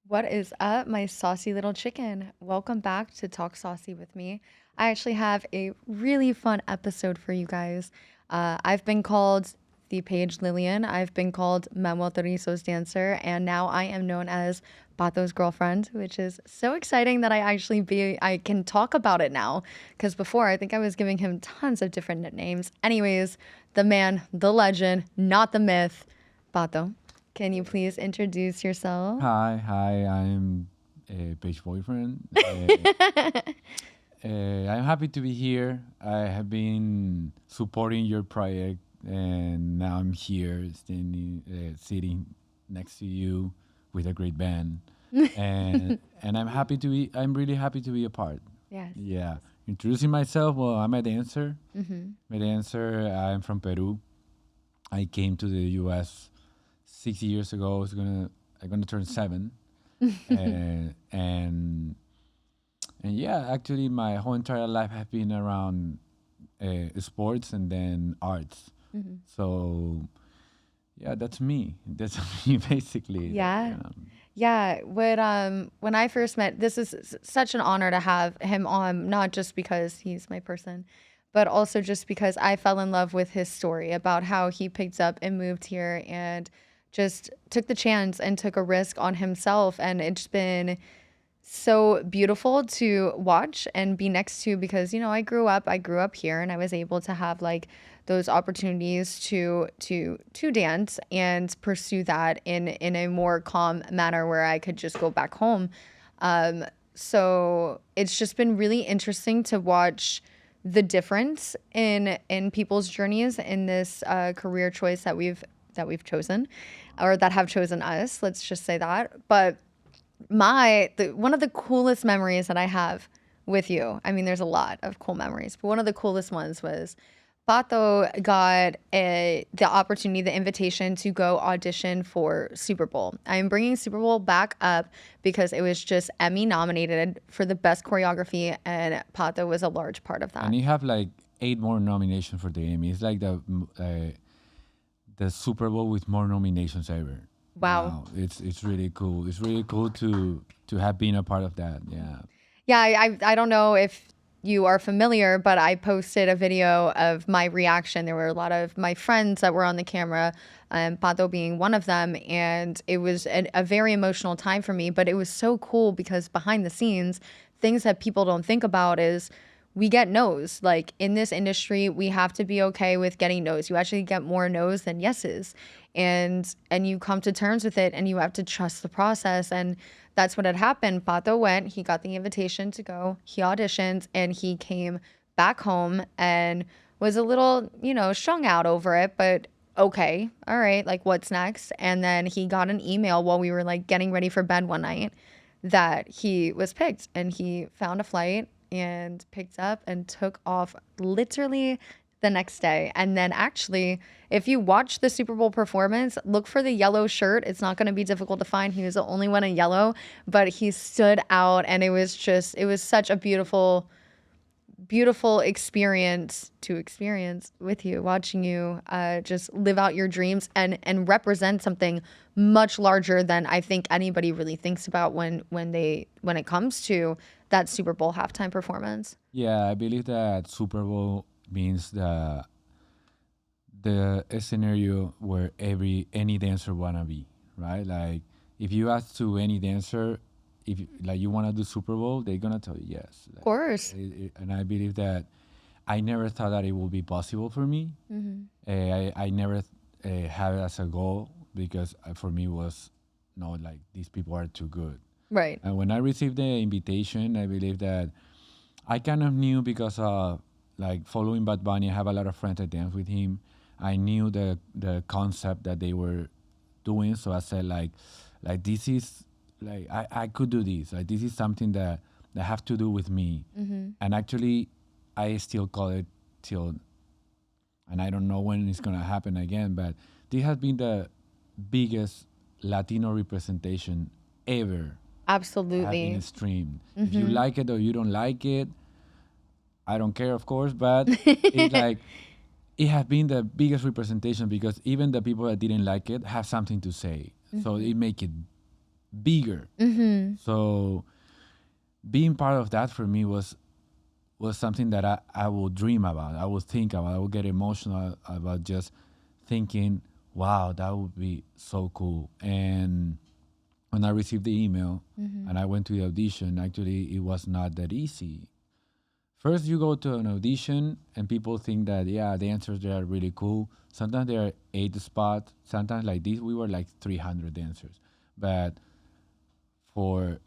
What is up, my saucy little chicken? Welcome back to Talk Saucey with me. I actually have a really fun episode for you guys. I've been called the Paige Lillian, I've been called Manuel Torizo's dancer, and now I am known as Pato's girlfriend, which is so exciting that I can talk about it now. Because before, I think I was giving him tons of different nicknames. Anyways, the man, the legend, not the myth, Pato. Can you please introduce yourself? Hi, I'm Paige boyfriend. I'm happy to be here. I have been supporting your project, and now I'm here, sitting next to you with a great band, and I'm happy to be. I'm really happy to be a part. Yes. Yeah, introducing myself. Well, I'm a dancer. Mm-hmm. I'm a dancer. I'm from Peru. I came to the U.S. 6 years ago. I'm gonna turn 7, and yeah, actually, my whole entire life has been around sports and then arts. Mm-hmm. So yeah, that's me. That's me basically. Yeah. Yeah. When I first met, this is such an honor to have him on, not just because he's my person, but also just because I fell in love with his story about how he picked up and moved here and just took the chance and took a risk on himself. And it's been so beautiful to watch and be next to because I grew up here and I was able to have like those opportunities to dance and pursue that in a more calm manner where I could just go back home. So it's just been really interesting to watch the difference in people's journeys in this career choice that we've chosen or that have chosen us, let's just say that. But one of the coolest memories that I have with you. I mean, there's a lot of cool memories, but one of the coolest ones was Pato got the opportunity, the invitation to go audition for Super Bowl. I'm bringing Super Bowl back up because it was just Emmy nominated for the best choreography, and Pato was a large part of that. And you have like 8 more nominations for the Emmy. It's like the Super Bowl with more nominations ever. Wow. It's really cool. It's really cool to have been a part of that. Yeah. Yeah, I don't know if you are familiar, but I posted a video of my reaction. There were a lot of my friends that were on the camera, Pato being one of them, and it was a very emotional time for me. But it was so cool because behind the scenes, things that people don't think about is we get no's. Like in this industry, we have to be okay with getting no's. You actually get more no's than yeses. And you come to terms with it and you have to trust the process. And that's what had happened. Pato went, he got the invitation to go, he auditioned, and he came back home and was a little, strung out over it, but okay, all right, like what's next? And then he got an email while we were like getting ready for bed one night that he was picked and he found a flight and picked up and took off literally the next day. And then actually, if you watch the Super Bowl performance, look for the yellow shirt. It's not going to be difficult to find. He was the only one in yellow, but he stood out and it was such a beautiful experience to experience with you, watching you just live out your dreams and represent something much larger than I think anybody really thinks about when it comes to that Super Bowl halftime performance. Yeah, I believe that Super Bowl means the scenario where any dancer wanna be, right? Like if you ask to any dancer if like you wanna do Super Bowl, they're gonna tell you yes. Of course. And I believe that I never thought that it would be possible for me. I never had it as a goal because for me was no, like these people are too good. Right. And when I received the invitation, I believe that I kind of knew because like following Bad Bunny, I have a lot of friends that dance with him. I knew the concept that they were doing, so I said like this is like I could do this. Like this is something that have to do with me. And actually, I still call it till, and I don't know when it's gonna happen again, but this has been the biggest Latino representation ever have Absolutely. been streamed. If you like it or you don't like it, I don't care, of course, but it's like it has been the biggest representation because even the people that didn't like it have something to say. So it make it bigger. So being part of that for me was something that I will dream about. I will think about. I will get emotional about just thinking, wow, that would be so cool. And when I received the email and I went to the audition, actually it was not that easy. First, you go to an audition and people think that, yeah, the answers there are really cool. Sometimes there are 8 spots. Sometimes like this, we were like 300 dancers. But for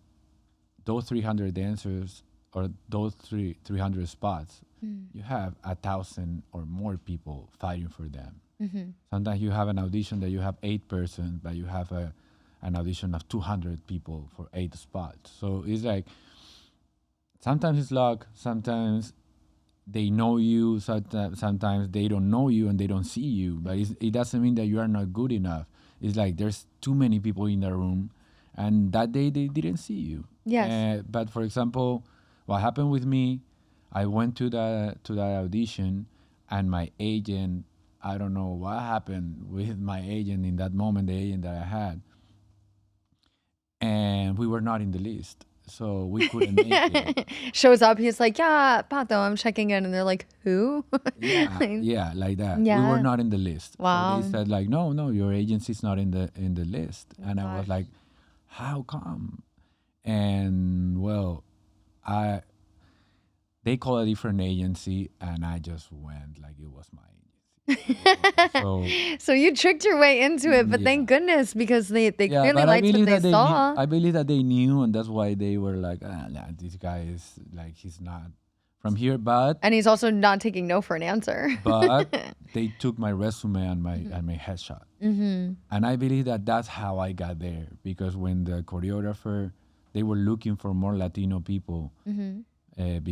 those 300 dancers or those 300 spots, you have 1,000 or more people fighting for them. Sometimes you have an audition that you have 8 persons, but you have an audition of 200 people for 8 spots. So it's like, sometimes it's luck, sometimes they know you, sometimes they don't know you and they don't see you, but it doesn't mean that you are not good enough. It's like there's too many people in the room, and that day they didn't see you. Yes. But for example, what happened with me, I went to that audition, and my agent, I don't know what happened with my agent in that moment, the agent that I had, and we were not in the list, so we couldn't make it. Shows up, he's like, yeah, Pato, I'm checking in. And they're like, who? Yeah, like that. We were Yeah. not in the list. Wow. So they said like, no, your agency's not in the list. Oh, And I was gosh. like, how come? And well, they called a different agency, and I just went like it was my agency. So So you tricked your way into it, but yeah. thank goodness, because they Yeah, clearly but I liked what believe they that they knew. saw. I believe that they knew, and that's why they were like, nah, this guy is like he's not from here. But And he's also not taking no for an answer. they took my resume and my headshot, and I believe that that's how I got there, because when the choreographer, they were looking for more Latino people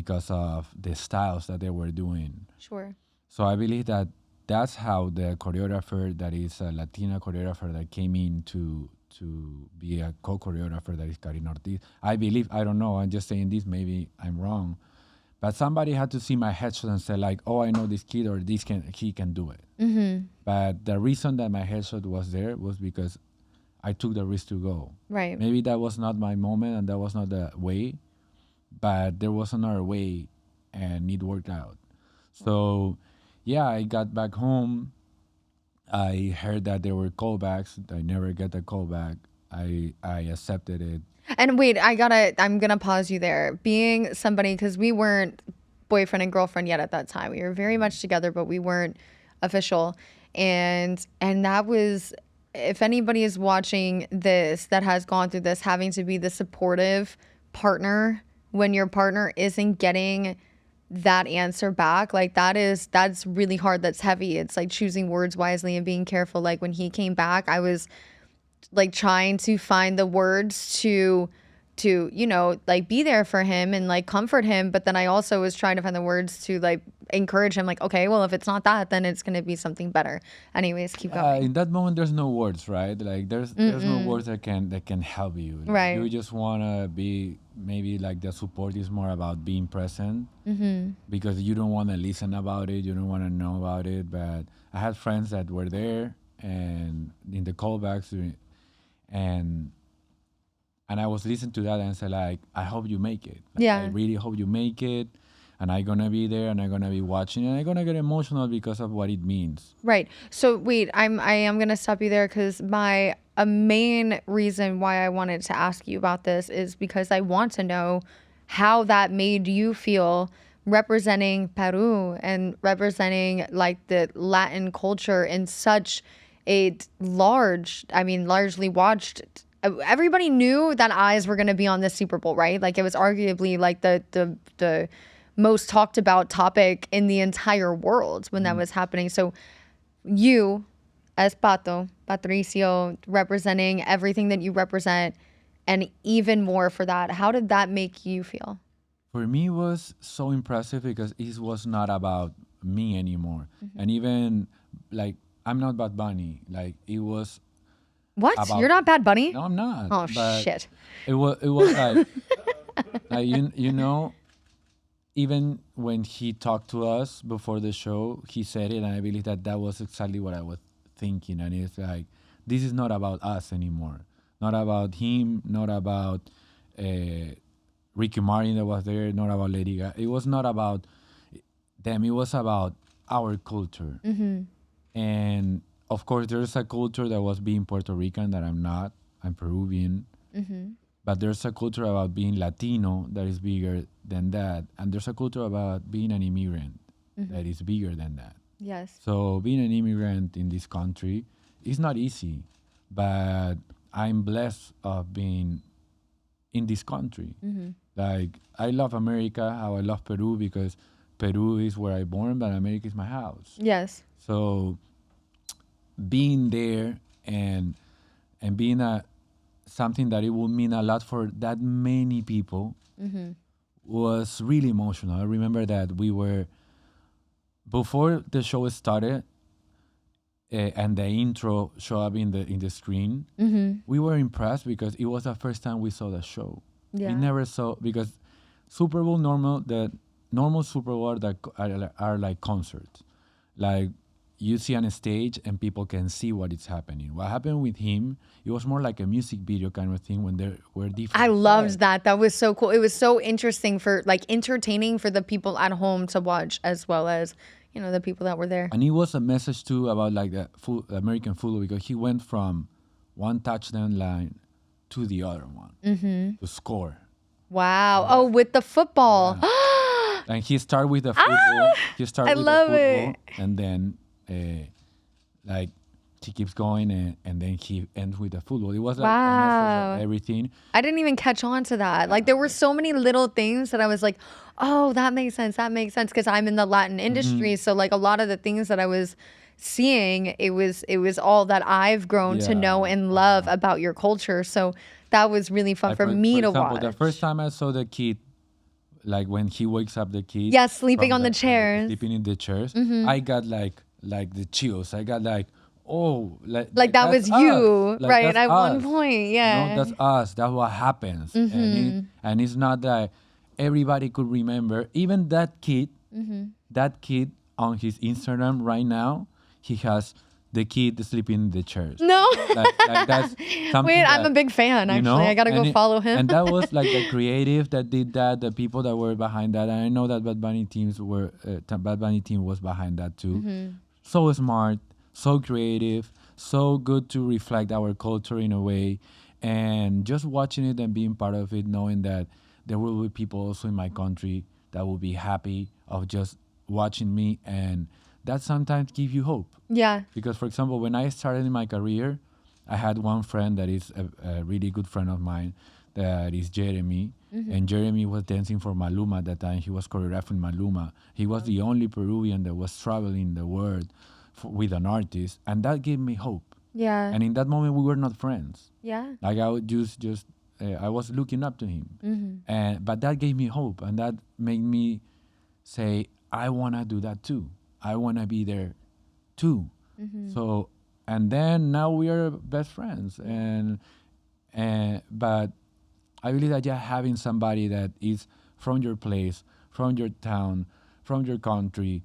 because of the styles that they were doing. Sure. So I believe that that's how the choreographer, that is a Latina choreographer that came in to be a co-choreographer, that is Karin Ortiz. I believe, I don't know, I'm just saying this, maybe I'm wrong, but somebody had to see my headshot and say like, oh, I know this kid, or he can do it. But the reason that my headshot was there was because I took the risk to go. Right. Maybe that was not my moment and that was not the way, but there was another way and it worked out. So yeah, I got back home. I heard that there were callbacks. I never get the callback. I accepted it. And wait, I'm gonna pause you there. Being somebody, because we weren't boyfriend and girlfriend yet at that time. We were very much together, but we weren't official. And that was, if anybody is watching this that has gone through this, having to be the supportive partner when your partner isn't getting that answer back, like that's really hard. That's heavy. It's like choosing words wisely and being careful. Like when he came back, I was like trying to find the words to like be there for him and like comfort him, but then I also was trying to find the words to like encourage him, like, okay, well, if it's not that, then it's going to be something better. Anyways, keep going. In that moment, there's no words, right? Like there's no words that can help you. Like, Right. You just wanna be, maybe like the support is more about being present, because you don't want to listen about it, you don't want to know about it. But I had friends that were there and in the callbacks, and I was listening to that and said like, I hope you make it. Like, Yeah. I really hope you make it, and I'm gonna be there and I'm gonna be watching, and I'm gonna get emotional because of what it means. Right. So wait, I am going to stop you there, because a main reason why I wanted to ask you about this is because I want to know how that made you feel representing Peru and representing like the Latin culture in such a largely watched. Everybody knew that eyes were going to be on this Super Bowl, right? Like it was arguably like the most talked about topic in the entire world when that was happening. So you, as Patricio, representing everything that you represent, and even more for that, how did that make you feel? For me, it was so impressive because it was not about me anymore. And even like, I'm not Bad Bunny. Like it was What? about. You're not Bad Bunny? No, I'm not. Oh, but shit. It was like, like you know, even when he talked to us before the show, he said it, and I believe that that was exactly what I was thinking. And it's like, this is not about us anymore. not about him, not about Ricky Martin that was there, not about Lady Gaga. It was not about them. It was about our culture. And of course, there's a culture that was being Puerto Rican that I'm not. I'm Peruvian. But there's a culture about being Latino that is bigger than that. And there's a culture about being an immigrant that is bigger than that. Yes. So being an immigrant in this country is not easy. But I'm blessed of being in this country. Like, I love America, how I love Peru, because Peru is where I born, but America is my house. Yes. So being there and being something that it would mean a lot for that many people was really emotional. I remember that we were, before the show started, and the intro showed up in the screen, we were impressed because it was the first time we saw the show. Yeah. We never saw, because Super Bowl the normal Super Bowl that are like concerts. Like, you see on a stage and people can see what is happening. What happened with him, it was more like a music video kind of thing when there were different. I loved sets. that. That was so cool. It was so interesting for, like, entertaining for the people at home to watch, as well as, you know, the people that were there. And it was a message too about like the American football, because he went from one touchdown line to the other one to score. Wow. Oh, with the football. And he started with the football. He started I with love the football, it. and then like he keeps going, and then he ends with the football. It was like a message Wow. of everything. I didn't even catch on to that. Like, there were so many little things that I was like, oh, that makes sense. That makes sense. Because I'm in the Latin industry. So, like, a lot of the things that I was seeing, it was all that I've grown to know and love about your culture. So that was really fun Like, for me to example, watch. the first time I saw the kid, like when he wakes up the kid. Yeah, sleeping from on the chairs. Sleeping in the chairs. I got like the chills. I got like, oh, Like that was that's you, us. Like, right? that's At one us. point, yeah. You know, that's us. That's what happens. And it's not that everybody could remember. Even that kid on his Instagram right now, he has the kid sleeping in the chairs. No. Like that's something. Wait, I'm that, a big fan, you know, actually. I got to go follow him. And that was like the creative that did that, the people that were behind that. And I know that Bad Bunny team was behind that too. So smart, so creative, so good to reflect our culture in a way. And just watching it and being part of it, knowing that there will be people also in my country that will be happy of just watching me, and that sometimes gives you hope. Yeah. Because, for example, when I started in my career, I had one friend that is a really good friend of mine, that is Jeremy. And Jeremy was dancing for Maluma at that time. He was choreographing Maluma. He was the only Peruvian that was traveling the world with an artist. And that gave me hope. Yeah. And in that moment, we were not friends. Yeah. Like, I would just I was looking up to him. But that gave me hope. And that made me say, I want to do that too. I want to be there too. So, and then now we are best friends. But I believe that just having somebody that is from your place, from your town, from your country,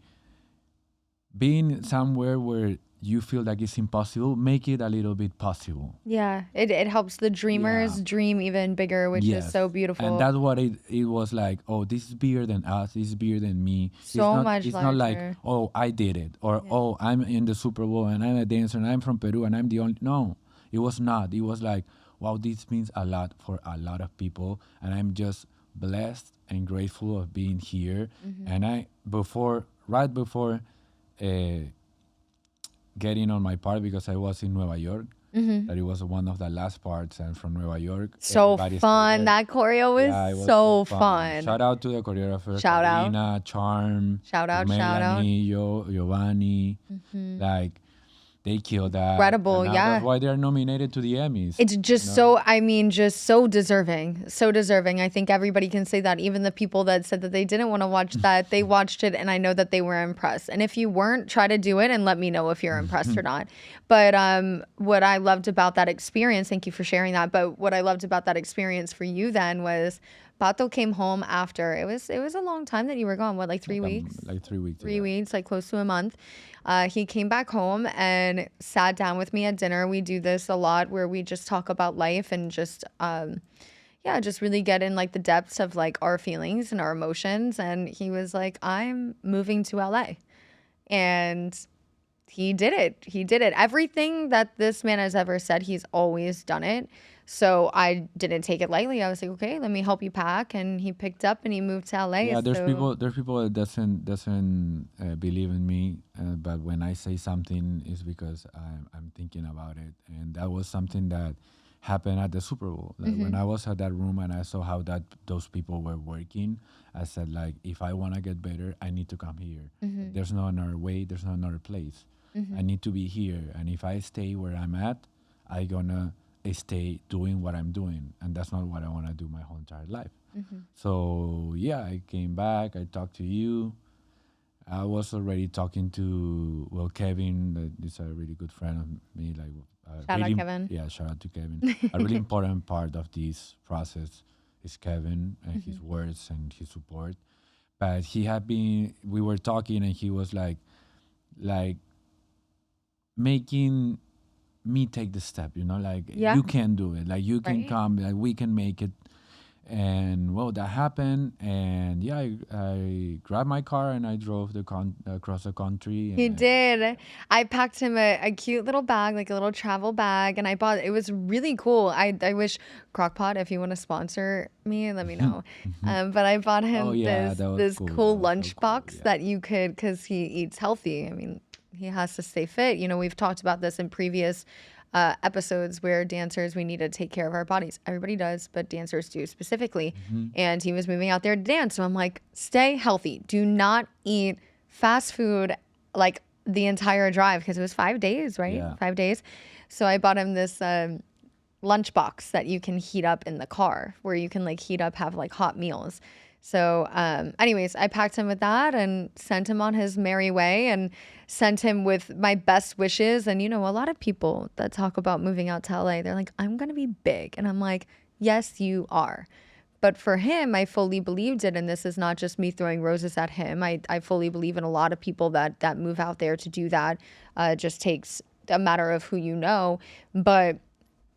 being somewhere where you feel like it's impossible, make it a little bit possible. Yeah. It helps the dreamers dream even bigger, which is so beautiful. And that's what it was like, oh, this is bigger than us, this is bigger than me. Much It's not like, larger. oh, I did it, or oh, I'm in the Super Bowl and I'm a dancer and I'm from Peru and I'm the only. No, it was not. It was like, wow, this means a lot for a lot of people, and I'm just blessed and grateful of being here. And right before getting on my part, because I was in Nueva York, that it was one of the last parts, and from Nueva York. So everybody fun. stayed there. That choreo was, Yeah, it was so fun. Shout out to the choreographer, Shout out. Karina, Charm, Shout out. Melanie, Giovanni. Like, they killed that. Incredible, And now yeah. That's why they're nominated to the Emmys. It's just just so deserving. So deserving. I think everybody can say that. Even the people that said that they didn't want to watch that, they watched it, and I know that they were impressed. And if you weren't, try to do it and let me know if you're impressed or not. But what I loved about that experience, thank you for sharing that, but what I loved about that experience for you then was Pato came home after. It was a long time that you were gone. What, like 3 weeks? Like 3 weeks. 3 weeks, like close to a month. He came back home and sat down with me at dinner. We do this a lot where we just talk about life and just yeah, just really get in like the depths of like our feelings and our emotions. And he was like, I'm moving to LA. And he did it. He did it. Everything that this man has ever said, he's always done it. So I didn't take it lightly. I was like, okay, let me help you pack. And he picked up and he moved to LA. Yeah, there's So people that doesn't believe in me, but when I say something, it's because I'm thinking about it, and that was something that happened at the Super Bowl. Like when I was at that room and I saw how that those people were working, I said like, if I want to get better, I need to come here. There's no another way. There's no another place. I need to be here, and if I stay where I'm at, I gonna stay doing what I'm doing, and that's not what I want to do my whole entire life. So yeah, I came back. I talked to you. I was already talking to Kevin. That is a really good friend of me. Like shout out really, Kevin. yeah, shout out to Kevin. A really important part of this process is Kevin and his words and his support. But he had been. We were talking, and he was like making me take the step. You know, like Yeah. you can do it. Like you can Right. come. Like we can make it. And well, that happened, and yeah, I grabbed my car and I drove across the country. He And did. I packed him a cute little bag, like a little travel bag, and I bought it. Was really cool. I wish Crockpot, if you want to sponsor me, let me know. But I bought oh him yeah, this that was this cool. cool That was so lunch cool. box Yeah. that you could, because he eats healthy. I mean, he has to stay fit. You know, we've talked about this in previous episodes where dancers, we need to take care of our bodies. Everybody does, but dancers do specifically. And he was moving out there to dance. So I'm like, stay healthy. Do not eat fast food like the entire drive, because it was 5 days, right? Yeah. 5 days. So I bought him this lunchbox that you can heat up in the car, where you can like heat up, have like hot meals. So, anyways, I packed him with that and sent him on his merry way, and sent him with my best wishes. And, you know, a lot of people that talk about moving out to LA, they're like, I'm going to be big. And I'm like, yes, you are. But for him, I fully believed it. And this is not just me throwing roses at him. I fully believe in a lot of people that move out there to do that. It just takes a matter of who you know. But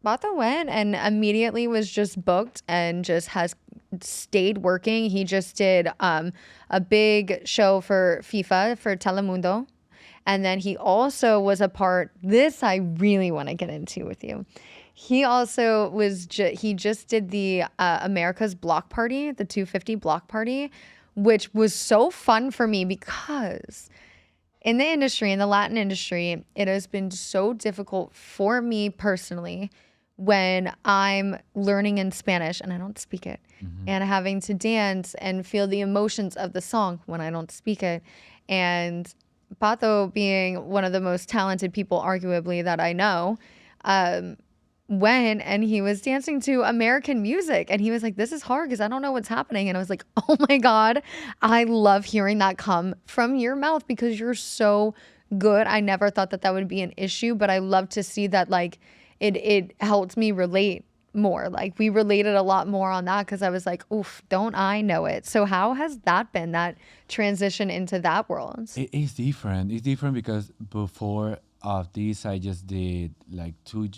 Pato went and immediately was just booked and just has stayed working. He just did a big show for FIFA, for Telemundo. And then he also was a part, this I really want to get into with you. He also was, he just did the America's Block Party, the 250 Block Party, which was so fun for me because in the industry, in the Latin industry, it has been so difficult for me personally when I'm learning in Spanish and I don't speak it, and having to dance and feel the emotions of the song when I don't speak it. And Pato, being one of the most talented people, arguably, that I know, went and he was dancing to American music. And he was like, this is hard because I don't know what's happening. And I was like, oh my God, I love hearing that come from your mouth because you're so good. I never thought that that would be an issue, but I love to see that like it helped me relate more. Like we related a lot more on that because I was like, oof, don't I know it? So how has that been, that transition into that world? It's different. It's different because before of this, I just did like two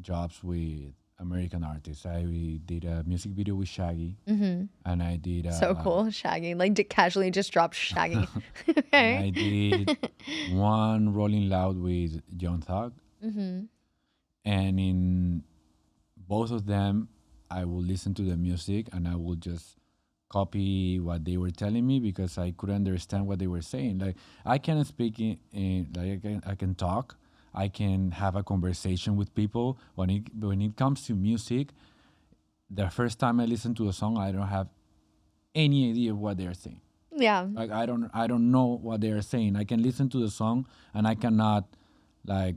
jobs with American artists. I did a music video with Shaggy, and I did So cool. Shaggy, like casually just dropped Shaggy. and Okay. I did one Rolling Loud with John Thug, and in both of them, I will listen to the music and I will just copy what they were telling me because I couldn't understand what they were saying. Like I can speak in like I can talk, I can have a conversation with people. When it comes to music, the first time I listen to a song, I don't have any idea what they're saying. Yeah. Like I don't know what they are saying. I can listen to the song and I cannot like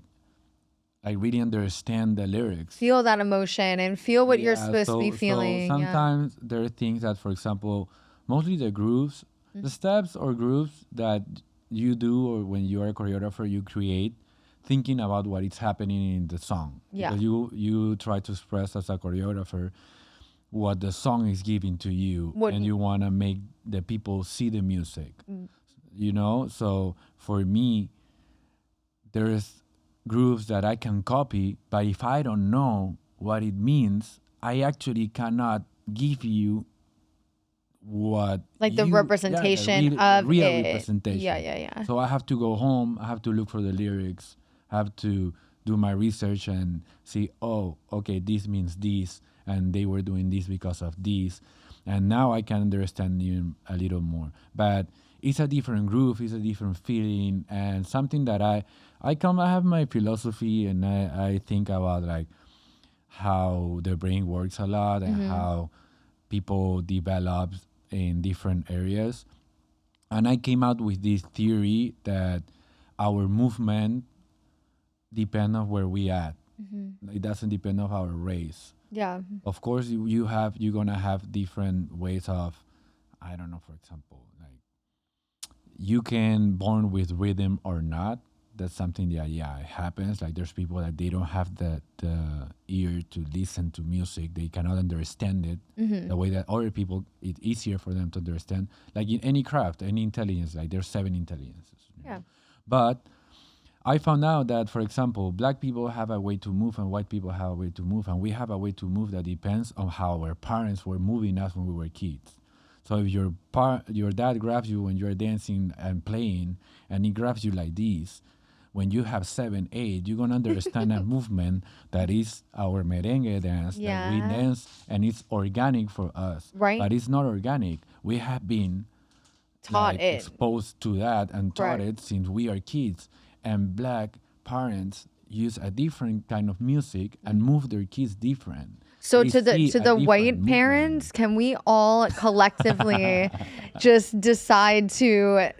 really understand the lyrics. Feel that emotion and feel what you're Yeah, supposed to be so feeling. Yeah. sometimes there are things that, for example, mostly the grooves, the steps or grooves that you do or when you are a choreographer, you create thinking about what is happening in the song. Yeah. Because you try to express as a choreographer what the song is giving to you, What? and you want to make the people see the music, you know. So for me, there's grooves that I can copy, but if I don't know what it means, I actually cannot give you what Like the you, yeah, representation the of real it. representation. Yeah, yeah, yeah. So I have to go home, I have to look for the lyrics, I have to do my research and see, oh, okay, this means this, and they were doing this because of this, and now I can understand you a little more. But it's a different groove, it's a different feeling, and something that I have my philosophy, and I think about like how the brain works a lot and how people develop in different areas. And I came out with this theory that our movement depend on where we at. It doesn't depend on our race. Yeah. Of course, you're gonna have different ways of, I don't know, for example, like you can born with rhythm or not. That's something that, yeah, it happens. Like there's people that they don't have the ear to listen to music. They cannot understand it the way that other people, it's easier for them to understand. Like in any craft, any intelligence, like there's 7 intelligences. Yeah. But I found out that, for example, black people have a way to move and white people have a way to move, and we have a way to move that depends on how our parents were moving us when we were kids. So if your dad grabs you when you're dancing and playing, and he grabs you like this, when you have 7, 8, you're gonna understand a movement that is our merengue dance that we Yeah. dance, and it's organic for us. Right. But it's not organic. We have been Taught like it. exposed to that and taught Correct. it since we are kids. And black parents use a different kind of music and move their kids different. So They to the see to a the different white movement. parents, can we all collectively just decide to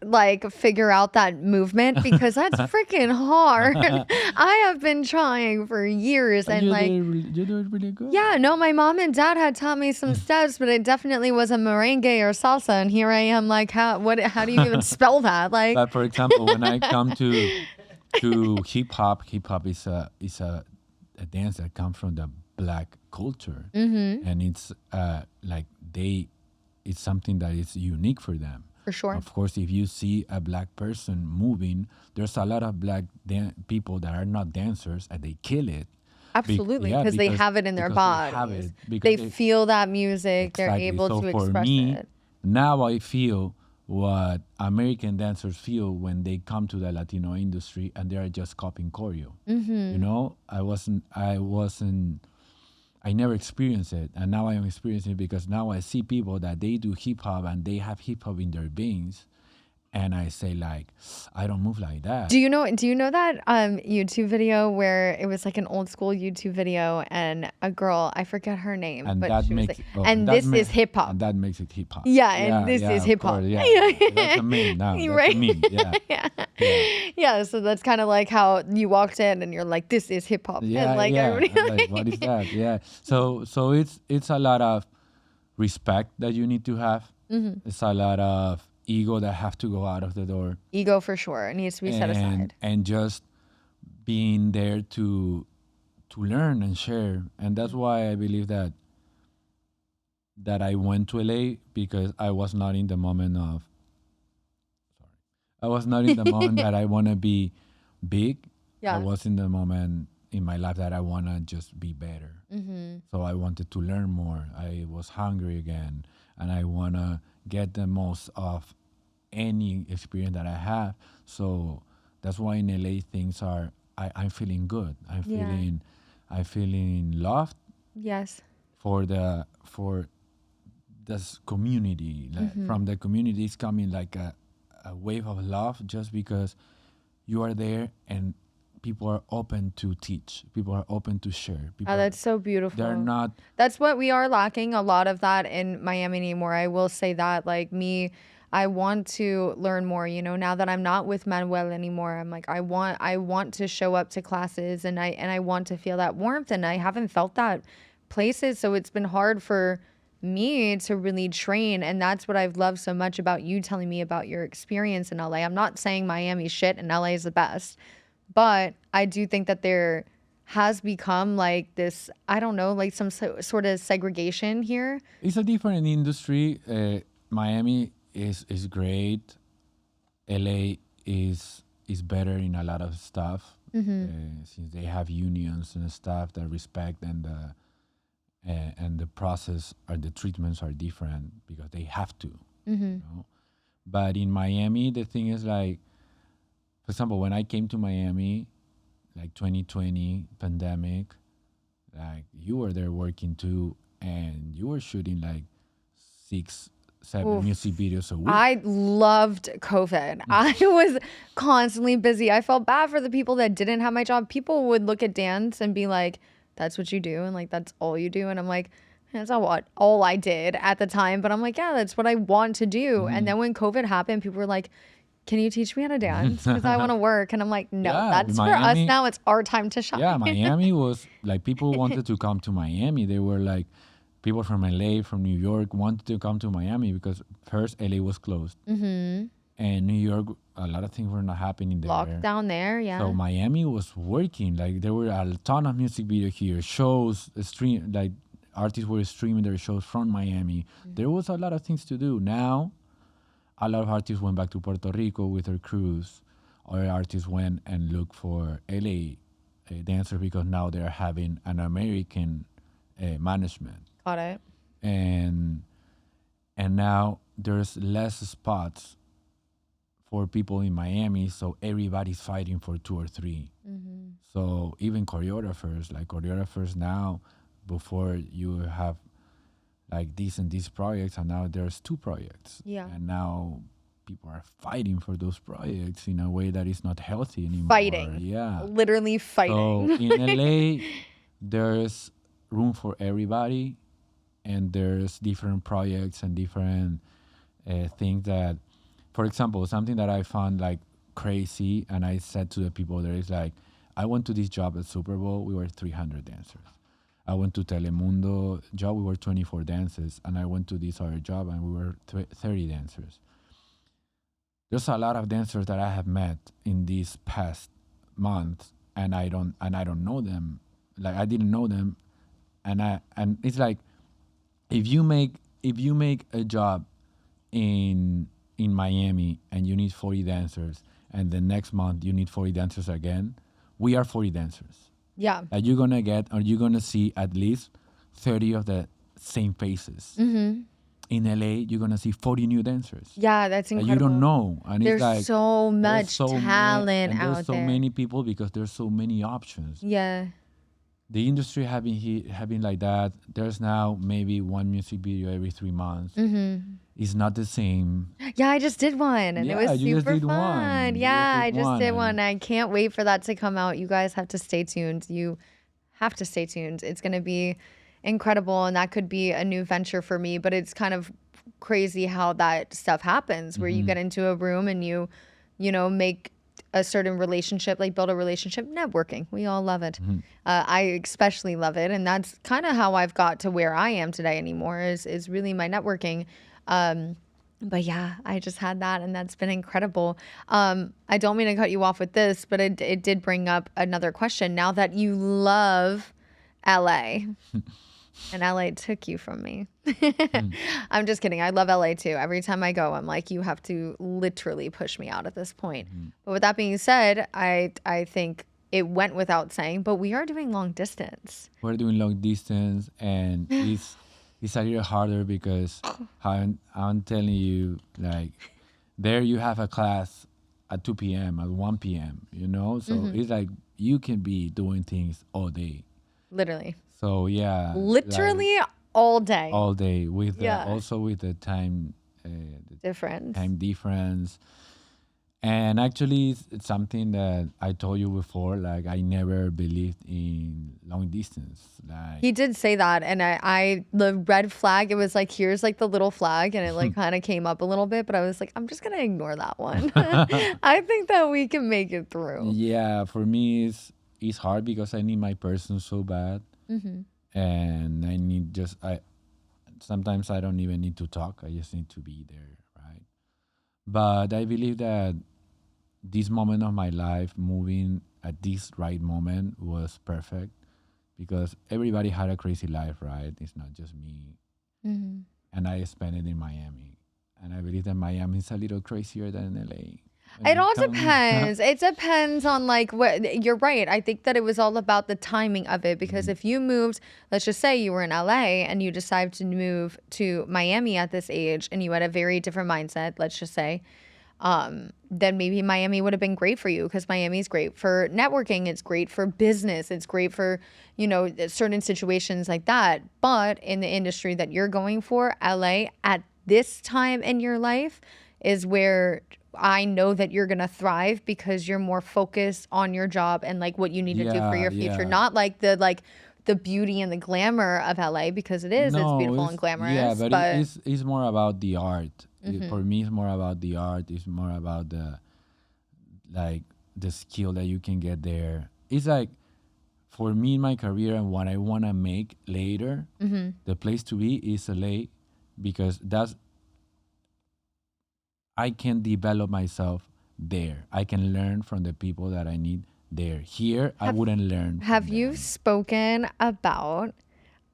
like figure out that movement, because that's freaking hard. I have been trying for years, But and like you do it really good. yeah, no, my mom and dad had taught me some steps, but it definitely was a merengue or salsa, and here I am like, how do you even spell that? Like But for example, when I come to hip hop is a dance that comes from the black culture, and it's like it's something that is unique for them. for sure. Of course, if you see a black person moving, there's a lot of black people that are not dancers and they kill it. Absolutely, Yeah, because they have it in their because they have bodies. it, because They feel that music. They're exactly. able So to for express me, it. now I feel what American dancers feel when they come to the Latino industry and they are just copying choreo. You know, I never experienced it, and now I am experiencing it because now I see people that they do hip hop and they have hip hop in their veins, and I say like, I don't move like that. Do you know that YouTube video where it was like an old school YouTube video, and a girl, I forget her name, And but that she was makes like, oh, and that this ma- is hip hop. and that makes it hip hop. Yeah, and this is of hip hop. course, Yeah, Yeah. that's a meme now. That's Right. a meme. Yeah. Yeah, so that's kind of like how you walked in and you're like, this is hip hop. Yeah, And like yeah. everybody I'm like, what is that? Yeah. So it's a lot of respect that you need to have. It's a lot of ego that have to go out of the door, ego for sure. It needs to be set aside. and just being there to learn and share. And that's why I believe that I went to LA, because I was not in the moment of I was not in the moment that I want to be big. Yeah. I was in the moment in my life that I want to just be better. So I wanted to learn more. I was hungry again, and I want to get the most of any experience that I have. So that's why in LA things are, I'm feeling good. I'm feeling loved Yes. for this community. Like from the community is coming like a wave of love, just because you are there and people are open to teach. People are open to share. People Oh, that's so beautiful. they're not. That's what we are lacking, a lot of that in Miami anymore. I will say that, like me, I want to learn more, now that I'm not with Manuel anymore. I'm like, I want to show up to classes, and I want to feel that warmth, and I haven't felt that places. So it's been hard for me to really train. And that's what I've loved so much about you telling me about your experience in LA. I'm not saying Miami's shit and LA is the best, but I do think that there has become like this, I don't know, like some sort of segregation here. It's a different industry. Miami is great. LA is better in a lot of stuff, since they have unions and stuff that respect, and the process or the treatments are different because they have to. You know? But in Miami, the thing is like, for example, when I came to Miami, like 2020 pandemic, like you were there working too, and you were shooting like 6, 7 music videos a week. I loved COVID. I was constantly busy. I felt bad for the people that didn't have my job. People would look at dance and be like, that's what you do. And like, that's all you do. And I'm like, that's not what all I did at the time. But I'm like, yeah, that's what I want to do. And then when COVID happened, people were like, can you teach me how to dance? Because I want to work. And I'm like, no, Yeah, that's for us Miami- now. It's our time to shine. Yeah, Miami was like, people wanted to come to Miami. They were like, people from LA, from New York wanted to come to Miami because first LA was closed, and New York, a lot of things were not happening there. Locked down there, yeah. So Miami was working. Like there were a ton of music video here, shows, stream, like artists were streaming their shows from Miami. There was a lot of things to do. Now, a lot of artists went back to Puerto Rico with their crews, or artists went and looked for LA dancers because now they're having an American management, Got it. and now there's less spots for people in Miami, so everybody's fighting for 2 or 3. So even choreographers now, before you have like this and these projects, and now there's 2 projects. Yeah. And now people are fighting for those projects in a way that is not healthy anymore. Fighting. Yeah. Literally fighting. So in LA, there's room for everybody, and there's different projects and different things that, for example, something that I found like crazy, and I said to the people there is like, I went to this job at Super Bowl, we were 300 dancers. I went to Telemundo job, we were 24 dancers, and I went to this other job and we were 30 dancers. There's a lot of dancers that I have met in these past months, and I don't know them. Like I didn't know them, and it's like, if you make a job in Miami and you need 40 dancers, and the next month you need 40 dancers again, we are 40 dancers. Yeah. Like you're gonna see at least 30 of the same faces. In LA, you're gonna see 40 new dancers. Yeah, that's incredible. You don't know, and There's it's like so much talent out there's so there. many people because there's so many options. Yeah. The industry having like that. There's now maybe 1 music video every 3 months. It's not the same. Yeah, I just did one and it Yeah, was you just super did fun. one. You Yeah, I just did just did one. one. I can't wait for that to come out. You guys have to stay tuned. You have to stay tuned. It's going to be incredible, and that could be a new venture for me, but it's kind of crazy how that stuff happens where you get into a room and you make a certain relationship, like build a relationship. Networking, we all love it. I especially love it, and that's kind of how I've got to where I am today anymore is really my networking. But yeah, I just had that, and that's been incredible. I don't mean to cut you off with this, but it did bring up another question. Now that you love LA, and LA took you from me. I'm just kidding. I love LA too. Every time I go, I'm like, you have to literally push me out at this point. But with that being said, I think it went without saying, but we are doing long distance. We're doing long distance, and it's a little harder because I'm telling you, like, there you have a class at 2 p.m., at 1 p.m., So it's like you can be doing things all day. Literally. So, yeah. Literally all day. All day. Yeah. Also with the time Difference. time difference. And actually, it's something that I told you before. Like, I never believed in long distance. Like, He did say that, and I the red flag, it was like, here's like the little flag, and it like kind of came up a little bit, but I was like, I'm just gonna ignore that one. I think that we can make it through. yeah, for me, it's hard because I need my person so bad, and I need sometimes I don't even need to talk. I just need to be there, right? But I believe that this moment of my life, moving at this right moment was perfect because everybody had a crazy life, right? It's not just me. Mm-hmm. And I spent it in Miami. And I believe that Miami is a little crazier than LA. When It it all comes, depends. It depends on like what you're right. I think that it was all about the timing of it because if you moved, let's just say you were in LA and you decided to move to Miami at this age and you had a very different mindset, let's just say, then maybe Miami would have been great for you because Miami is great for networking. It's great for business. It's great for, certain situations like that. But in the industry that you're going for, LA at this time in your life is where I know that you're going to thrive because you're more focused on your job and like what you need to do for yeah, your future, yeah. not like the beauty and the glamour of LA because it's No, beautiful and yeah, glamorous, but but it's more about the art. For me, it's more about the art. It's more about like the skill that you can get there. It's like for me in my career and what I want to make later, the place to be is LA because I can develop myself there. I can learn from the people that I need there. Here, I wouldn't learn have from you them. spoken about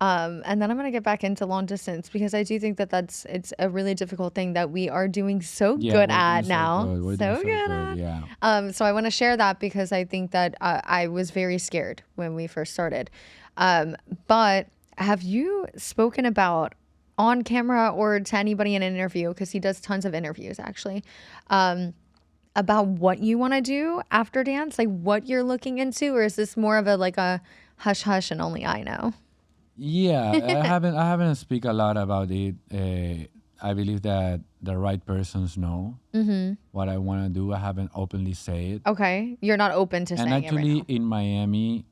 and then I'm going to get back into long distance because I do think that it's a really difficult thing that we are doing so Yeah, good we're doing at so now. good. We're doing So so good good. at. Yeah. So I want to share that because I think that I was very scared when we first started. But have you spoken about on camera or to anybody in an interview, because he does tons of interviews actually, about what you want to do after dance, like what you're looking into, or is this more of a like a hush hush and only I know? Yeah, I haven't speak a lot about it. I believe that the right persons know what I want to do. I haven't openly say it. Okay, you're not open to And saying it right actually now. in Miami,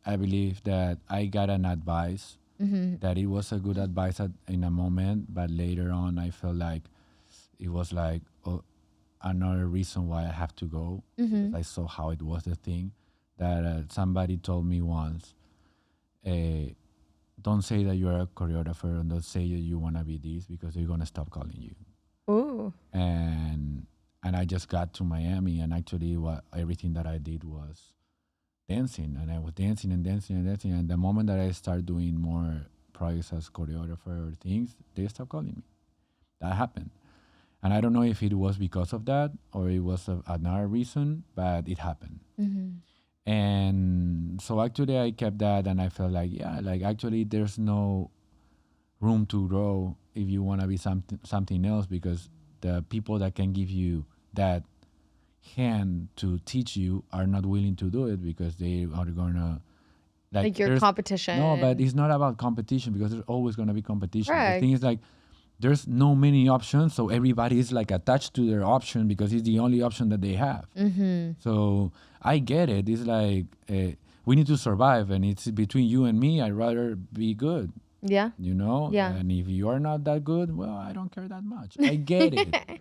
I believe that I got an advice that it was a good advice in a moment, but later on I felt like it was like another reason why I have to go because I saw how it was the thing that somebody told me once. Uh, don't say that you're a choreographer and don't say that you want to be this because they're going to stop calling you. Ooh. And I just got to Miami and actually what everything that I did was dancing and I was dancing and dancing and dancing and the moment that I started doing more projects as choreographer or things, they stopped calling me. That happened. And I don't know if it was because of that or it was another reason, but it happened. And so actually I kept that and I felt like, yeah, like actually there's no room to grow if you want to be something else because the people that can give you that hand to teach you are not willing to do it because they are gonna Like your there's no, but competition. it's not about competition because there's always gonna be competition. The thing Correct. is like there's no many options, so everybody is like attached to their option because it's the only option that they have. So I get it. It's like we need to survive, and it's between you and me. I'd rather be good, Yeah. you know. Yeah. And if you are not that good, well, I don't care that much. I get it. I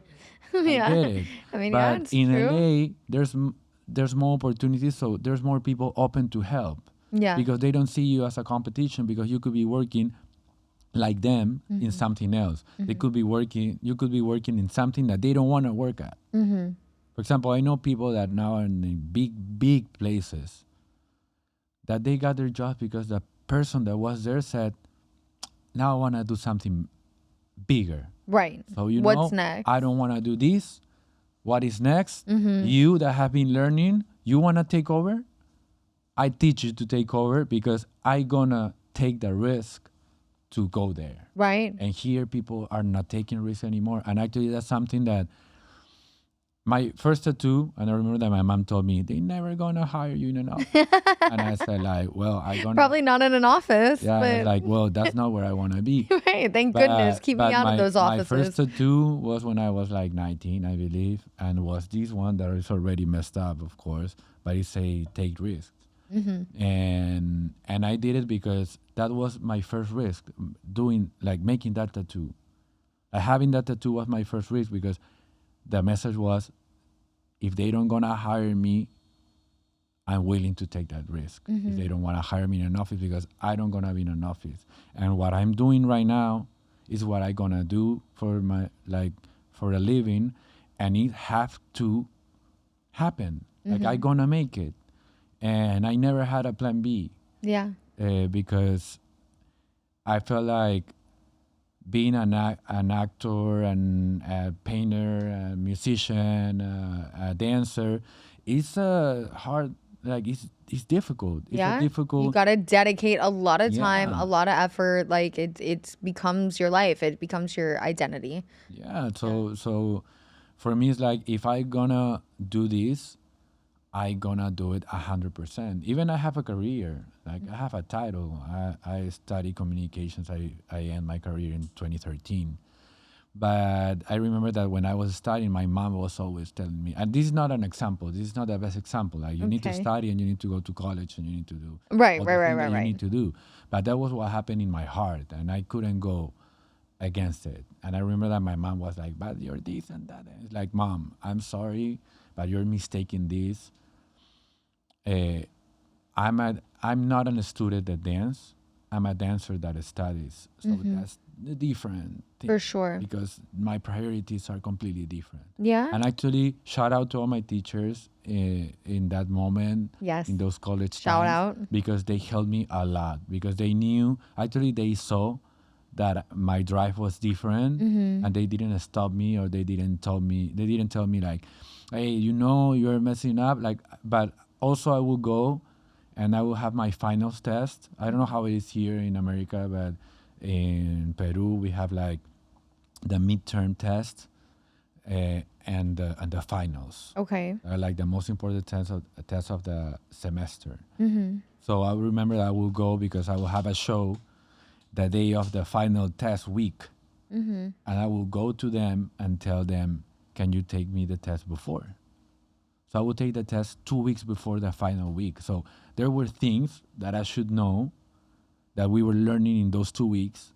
Yeah. get it. I mean, yeah, But it's in true. LA, there's more opportunities, so there's more people open to help Yeah. because they don't see you as a competition because you could be working like them in something else. They could be working. You could be working in something that they don't want to work at. For example, I know people that now are in the big places that they got their jobs because the person that was there said, "Now I want to do something bigger." Right. So What's I next? don't want to do this. What is next? You that have been learning, you want to take over? I teach you to take over because I gonna take the risk to go there. Right. And here people are not taking risks anymore. And actually that's something that my first tattoo, and I remember that my mom told me, they never gonna hire you in an office. And I said like, well, I gonna Probably not in an office, yeah, and I was but like, well, that's not where I wanna be. right. Thank goodness. But Keep me but out of those my first offices. tattoo was when I was like 19, I believe, and was this one that is already messed up, of course, but it say take risks. And I did it because that was my first risk, doing like making that tattoo. Having that tattoo was my first risk because the message was, if they don't gonna hire me, I'm willing to take that risk. If they don't want to hire me in an office because I don't gonna be in an office. And what I'm doing right now is what I gonna do for my for a living, and it have to happen. Like I gonna make it. and I never had a plan B Yeah. because I felt like being an actor and a painter, a musician, a dancer, it's a hard, like it's difficult. It's a Yeah. You difficult, got to dedicate a lot of time, yeah, a lot of effort. Like it becomes your life. It becomes your identity. yeah. So for me, it's like if I gonna do this, I gonna do it 100%. Even I have a career, like I have a title. I study communications. I end my career in 2013. But I remember that when I was studying, my mom was always telling me, and this is not an example. This is not the best example. Like you need to Okay. study and you need to go to college and you need to do Right, all right, the right, things right, that you right. need to do. But that was what happened in my heart, and I couldn't go against it. And I remember that my mom was like, "But you're this and that." And it's like, "Mom, I'm sorry, but you're mistaking this. Uh, I'm not a student that dance. I'm a dancer that studies. So that's the different thing For sure. because my priorities are completely different. Yeah. And actually, shout out to all my teachers in that moment, Yes. in those college Shout times, out. because they helped me a lot. Because they knew, actually, they saw that my drive was different, and they didn't stop me or they didn't tell me like, hey, you're messing up. Like, but also I will go and I will have my finals test. I don't know how it is here in America, but in Peru we have like the midterm test and the finals. Okay. Like the most important test of the semester. So I remember I will go because I will have a show the day of the final test week, and I will go to them and tell them, "Can you take me the test before?" So I will take the test 2 weeks before the final week. So there were things that I should know that we were learning in those 2 weeks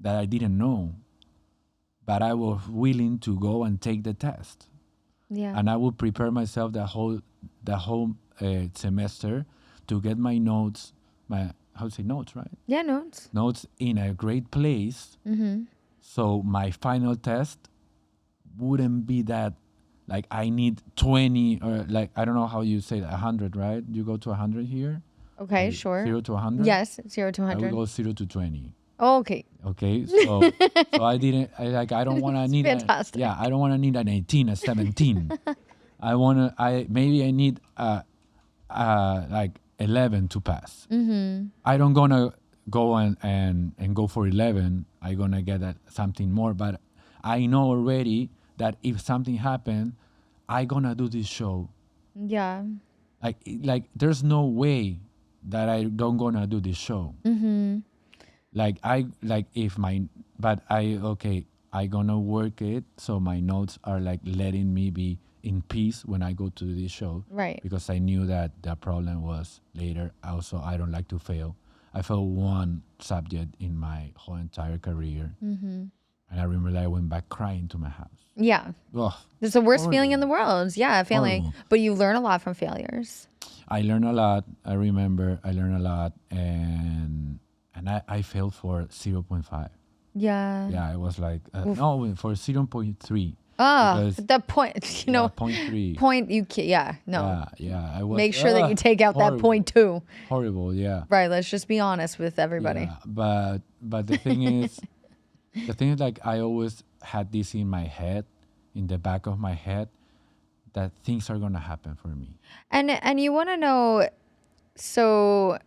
that I didn't know, but I was willing to go and take the test, Yeah. and I would prepare myself the whole semester to get my notes, my how to say notes, right? Yeah, notes. Notes in a great place, so my final test wouldn't be that like I need 20 or like I don't know how you say that, 100, right? You go to 100 here, Okay, like sure. 0 to 100. Yes, 0 to I will 100. go 0 to 20. Okay. Okay, so I didn't I don't want to need Fantastic. I don't want to need an 18, a 17. I maybe I need like 11 to pass. I don't gonna go and go for 11. I gonna get something more, but I know already that if something happen, I gonna do this show. Yeah. Like there's no way that I don't gonna do this show. Like I like if my but I okay I gonna work it so my notes are like letting me be in peace when I go to this show, Right. because I knew that the problem was later. Also, I don't like to fail. I failed one subject in my whole entire career, and I remember that I went back crying to my house. Yeah. Ugh, It's the worst feeling in the horrible. world. Yeah, failing. Horrible. But you learn a lot from failures. I learned a lot. I remember I learned a lot, and I failed for 0.5. Yeah. Yeah, it was like no for 0.3 Ah, because the point, you know, point 0.3. point you can, yeah, no. Yeah, I was Make sure that you take out that horrible, point too. horrible. Yeah, Right, let's just be honest with everybody. yeah. But the thing is like I always had this in my head, in the back of my head, that things are gonna happen for me. And you want to know, so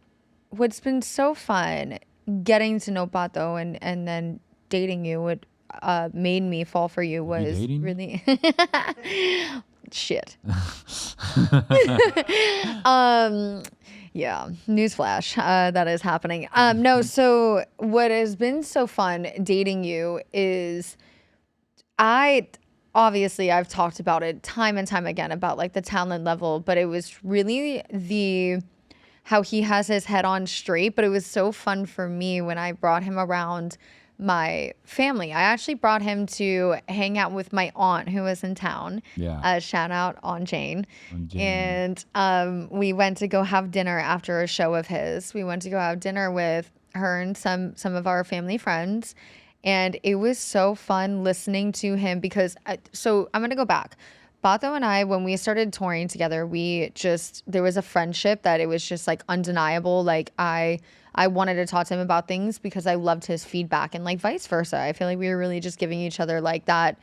what's been so fun getting to know Pato and then dating you, what made me fall for you You was dating? really shit. Yeah, newsflash, that is happening. No, so what has been so fun dating you is obviously I've talked about it time and time again about like the talent level, but it was really the how he has his head on straight. But it was so fun for me when I brought him around my family. I actually brought him to hang out with my aunt who was in town. Yeah. Shout out Aunt Jane. Aunt Jane. And we went to go have dinner after a show of his. We went to go have dinner with her and some of our family friends. And it was so fun listening to him because so I'm going to go back. Pato and I, when we started touring together, there was a friendship that it was just like undeniable. Like I wanted to talk to him about things because I loved his feedback, and like vice versa. I feel like we were really just giving each other like that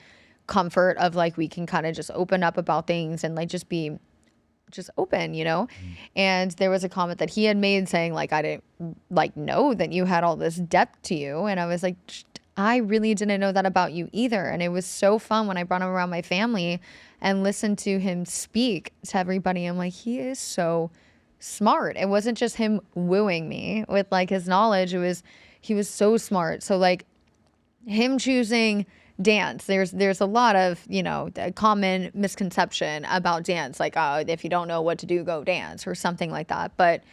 comfort of like we can kind of just open up about things and like just be just open, you know? And there was a comment that he had made saying like I didn't like know that you had all this depth to you, and I was like I really didn't know that about you either. And it was so fun when I brought him around my family and listened to him speak to everybody. I'm like, he is so smart. It wasn't just him wooing me with like his knowledge. He was so smart. So like him choosing dance, there's a lot of, you know, the common misconception about dance, like, oh, if you don't know what to do, go dance or something like that. But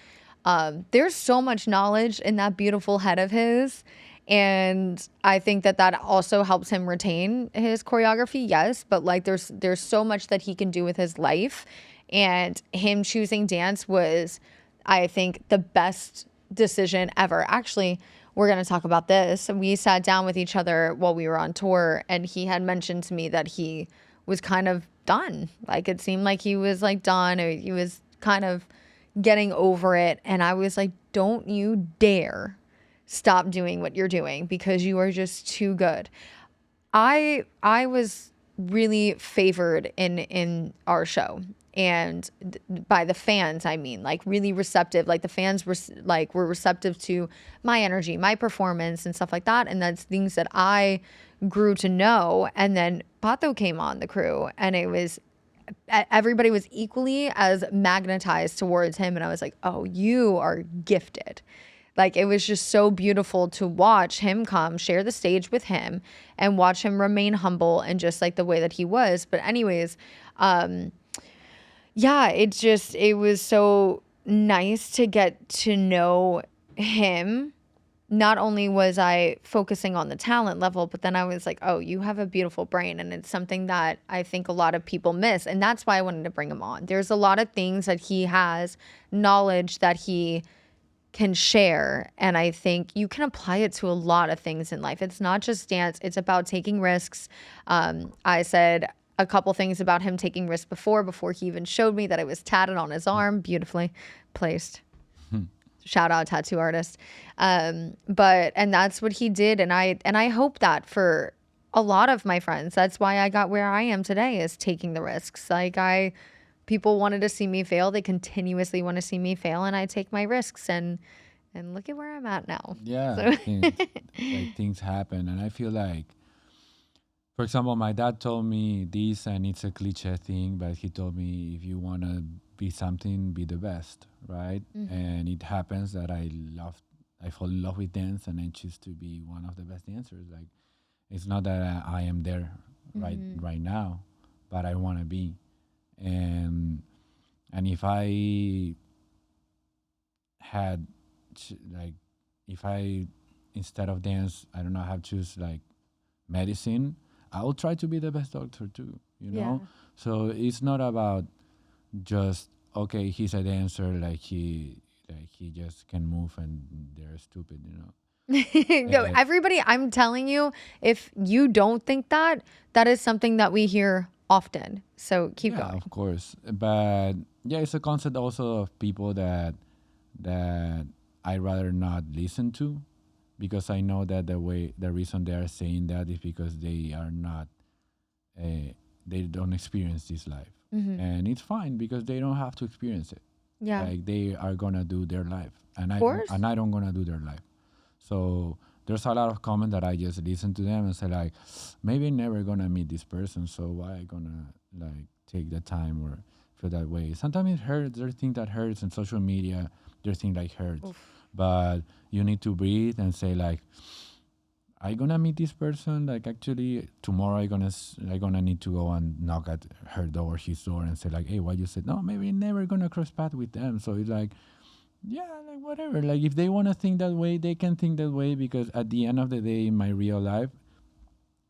there's so much knowledge in that beautiful head of his. And I think that that also helps him retain his choreography, yes. But like there's so much that he can do with his life. And him choosing dance was, I think, the best decision ever. Actually, we're going to talk about this. We sat down with each other while we were on tour, and he had mentioned to me that he was kind of done. Like it seemed like he was like done, or he was kind of getting over it. And I was like, don't you dare stop doing what you're doing because you are just too good. I was really favored in our show, and by the fans I mean like really receptive. Like the fans were were receptive to my energy, my performance and stuff like that, and that's things that I grew to know. And then Pato came on the crew, and it was everybody was equally as magnetized towards him, and I was like, oh, you are gifted. Like it was just so beautiful to watch him come, share the stage with him, and watch him remain humble and just like the way that he was. But anyways, yeah, it was so nice to get to know him. Not only was I focusing on the talent level, but then I was like, oh, you have a beautiful brain. And it's something that I think a lot of people miss. And that's why I wanted to bring him on. There's a lot of things that he has, knowledge that he can share. And I think you can apply it to a lot of things in life. It's not just dance. It's about taking risks. I said a couple things about him taking risks before he even showed me that it was tatted on his arm, beautifully placed. Shout out tattoo artist. And that's what he did. And I hope that for a lot of my friends, that's why I got where I am today, is taking the risks. Like people wanted to see me fail. They continuously want to see me fail, and I take my risks, and look at where I'm at now. Yeah, So. things happen, and I feel like, for example, my dad told me this, and it's a cliche thing, but he told me if you want to be something, be the best, right? And it happens that I fall in love with dance, and I choose to be one of the best dancers. Like it's not that I am there right now, but I want to be. And if I had like if I instead of dance, I don't know, have choose like medicine, I will try to be the best doctor too, you know. So it's not about just, okay, he's a dancer, like he just can move and they're stupid, you know. No, everybody, I'm telling you, if you don't think that, that is something that we hear often. So keep Yeah, going. of course. But yeah, it's a concept also of people that I rather not listen to, because I know that the reason they are saying that is because they are not they don't experience this life. And it's fine because they don't have to experience it. Yeah. Like they are gonna do their life, and course. I don't gonna do their life. So there's a lot of comments that I just listen to them and say like, maybe never gonna meet this person, so why I gonna like take the time or feel that way? Sometimes it hurts. There's things that hurts, and social media, there's things like hurts. But you need to breathe and say like, I gonna meet this person. Like actually tomorrow I gonna need to go and knock at her door, his door, and say like, hey, why you said no? Maybe never gonna cross path with them. So it's like, yeah, like whatever. Like if they wanna think that way, they can think that way, because at the end of the day, in my real life,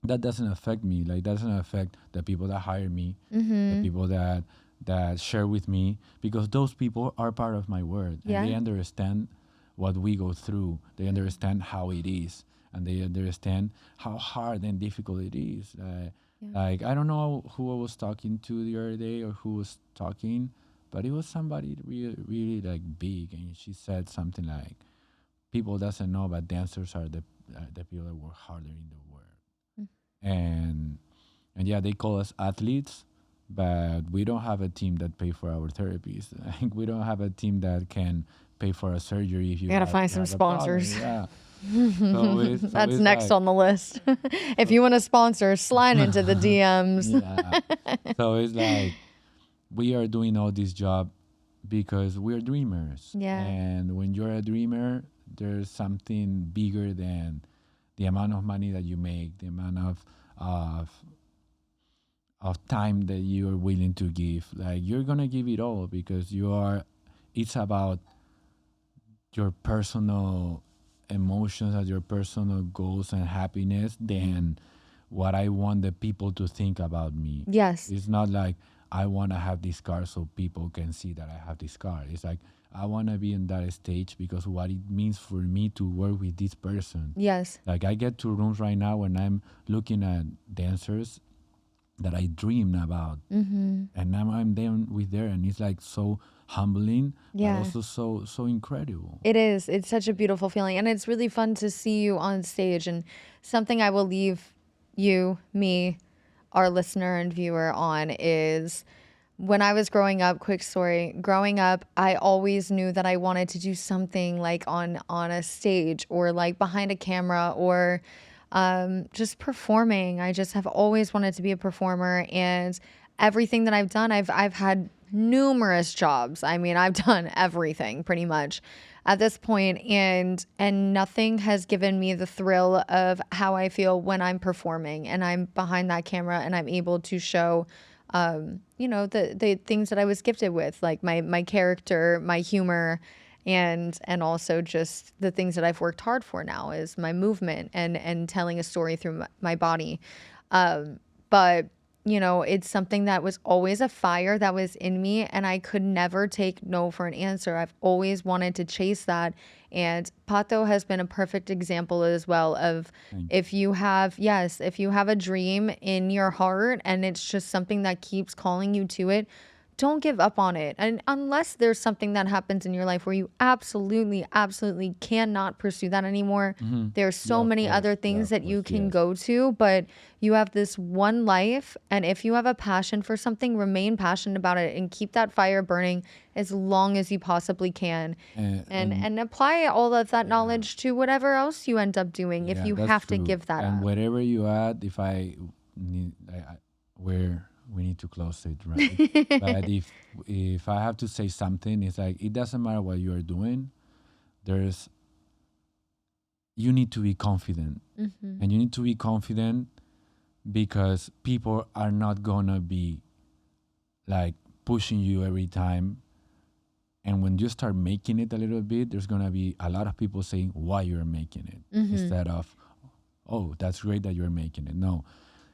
that doesn't affect me. Like doesn't affect the people that hire me, the people that share with me, because those people are part of my world, and they understand what we go through. They understand how it is, and they understand how hard and difficult it is. Like, I don't know who I was talking to the other day or who was talking, but it was somebody really, really like big, and she said something like, "People doesn't know, but dancers are the people that work harder in the world." And yeah, they call us athletes, but we don't have a team that pay for our therapies. Like, we don't have a team that can pay for a surgery if You you gotta have, find some a problem. sponsors. Yeah. So That's it's next like, on the list. If you want to sponsor, slide into the DMs. yeah. So it's like we are doing all this job because we're dreamers. Yeah. And when you're a dreamer, there's something bigger than the amount of money that you make, the amount of time that you are willing to give. Like, you're gonna give it all because you are. It's about your personal emotions and your personal goals and happiness than what I want the people to think about me. Yes. It's not like I want to have this car so people can see that I have this car. It's like I want to be in that stage because what it means for me to work with this person. Yes. Like, I get to rooms right now when I'm looking at dancers that I dreamed about, and now I'm there with there, and it's like so humbling, Yeah. but also so incredible. It is. It's such a beautiful feeling. And it's really fun to see you on stage. And something I will leave you, me, our listener and viewer on is when I was growing up, quick story, growing up, I always knew that I wanted to do something like on a stage or like behind a camera or just performing. I just have always wanted to be a performer, and everything that I've done, I've had numerous jobs. I mean, I've done everything pretty much at this point, and nothing has given me the thrill of how I feel when I'm performing and I'm behind that camera and I'm able to show the things that I was gifted with, like my character, my humor, and also just the things that I've worked hard for now is my movement and telling a story through my body. But it's something that was always a fire that was in me, and I could never take no for an answer. I've always wanted to chase that. And Pato has been a perfect example as well of if you have a dream in your heart and it's just something that keeps calling you to it, don't give up on it. And unless there's something that happens in your life where you absolutely, absolutely cannot pursue that anymore, there's so many other things that you can go to, but you have this one life. And if you have a passion for something, remain passionate about it and keep that fire burning as long as you possibly can. And apply all of that knowledge to whatever else you end up doing if you that's have to true. give that and up. wherever you at, if I need, where we need to close it, right? But if I have to say something, it's like it doesn't matter what you are doing. You need to be confident, and you need to be confident because people are not gonna be like pushing you every time. And when you start making it a little bit, there's gonna be a lot of people saying why you're making it instead of, oh, that's great that you're making it. No,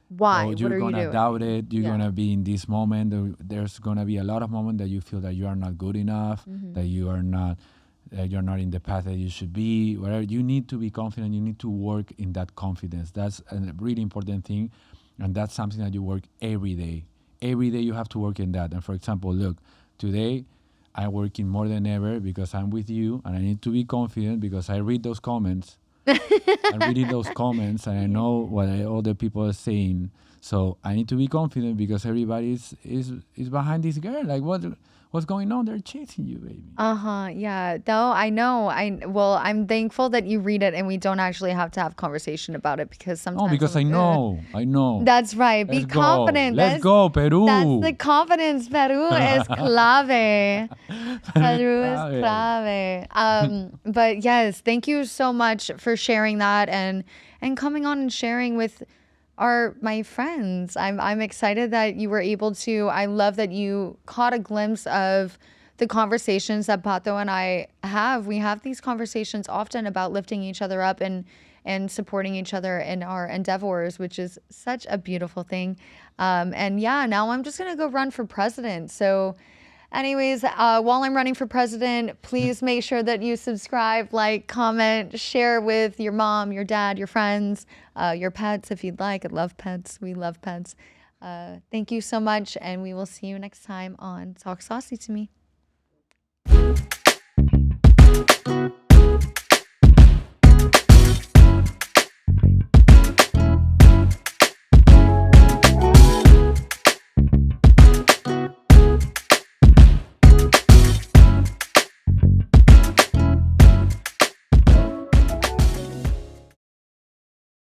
Why? oh, What you're are you gonna doing? doubt it. You're Yeah. gonna be in this moment. There's gonna be a lot of moments that you feel that you are not good enough, that you are not, you're not in the path that you should be. Whatever, you need to be confident. You need to work in that confidence. That's a really important thing, and that's something that you work every day. Every day you have to work in that. And for example, look, today I'm working more than ever because I'm with you, and I need to be confident because I read those comments. I'm reading those comments, and I know what other people are saying. So I need to be confident because everybody is behind this girl. Like, what's going on? They're chasing you, baby. Yeah. No, I know. I'm thankful that you read it and we don't actually have to have conversation about it because sometimes No, because I I'm like, "Ugh." know. I know. That's right. Be Let's go. confident. Let's go, Peru. That's the confidence. Peru is clave. Peru is Clave. clave. But yes, thank you so much for sharing that and coming on and sharing with my friends. I'm excited that you were able to. I love that you caught a glimpse of the conversations that Pato and I have. We have these conversations often about lifting each other up and supporting each other in our endeavors, which is such a beautiful thing. And yeah, now I'm just gonna go run for president. So Anyways, while I'm running for president, please make sure that you subscribe, like, comment, share with your mom, your dad, your friends, your pets if you'd like. I love pets. We love pets. Thank you so much, and we will see you next time on Talk Saucy to Me.